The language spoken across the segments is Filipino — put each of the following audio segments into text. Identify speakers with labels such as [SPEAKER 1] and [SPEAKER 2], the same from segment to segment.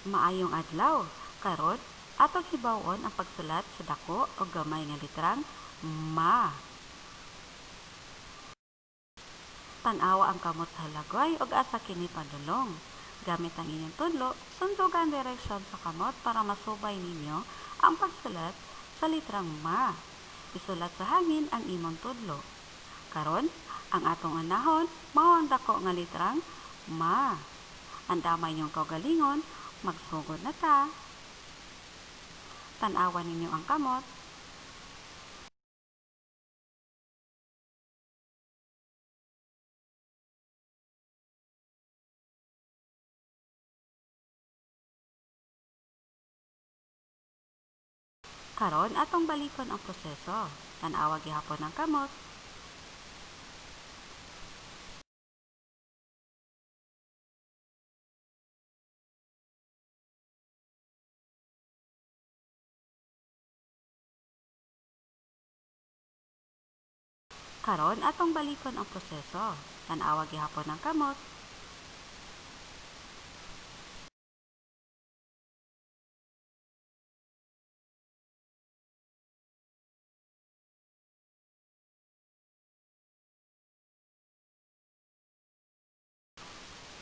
[SPEAKER 1] Maayong adlaw. Karon, atong hibawon ang pagsulat sa dako o gamay nga litrang ma. Tan-awa ang kamot sa halagway ug asa kini padulong. Gamit ang inyong tudlo, sundugan ang direksyon sa kamot para masubay ninyo ang pagsulat sa litrang ma. Isulat sa hangin ang imong tudlo. Karon, ang atong anahon mao ang dako nga litrang ma. Andamay niyong kaugalingon, magsugod na ta. Tan-awan ninyo ang kamot. Karon atong balikon ang proseso. Tan-awa gihapon ang kamot. Karon atong balikon ang proseso. Tan-awa gihapon ang kamot.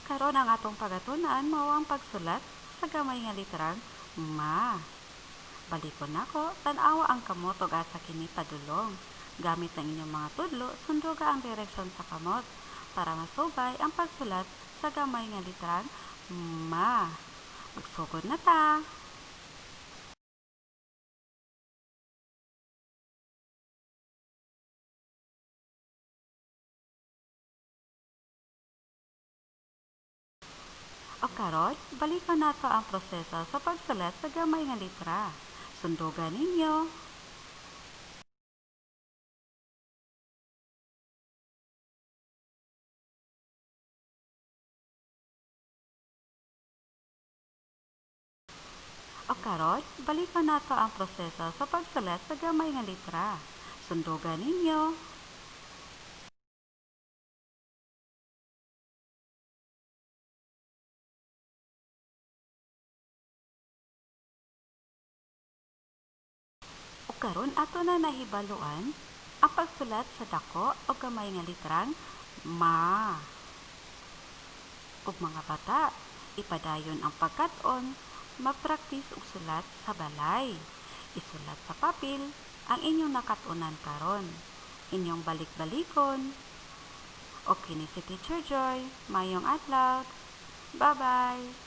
[SPEAKER 1] Karon ang atong pagatunan mao ang pagsulat sa gamay nga litrang ma. Balikon nako, tan-awa ang kamot ug asa kini padulong. Gamit ang inyong mga tudlo, sunduga ang direksyon sa kamot para masubay ang pagsulat sa gamay nga litrang ma. Magsugod na ta. O karon, balikan nato ang proseso sa pagsulat sa gamay nga litra. Sundugan ninyo. O karon, balikan nato ang proseso sa pagsulat sa gamay nga litra. Sundugan ninyo. O karon ato na nahibaluan ang pagsulat sa dako o gamay nga litrang ma. Ug mga bata, ipadayon ang pagkat-on, magpraktis og sulat sa balay. Isulat sa papel ang inyong nakat-unan karon. Inyong balik-balikon. O kini si Teacher Joy. Mayong adlaw. Bye-bye.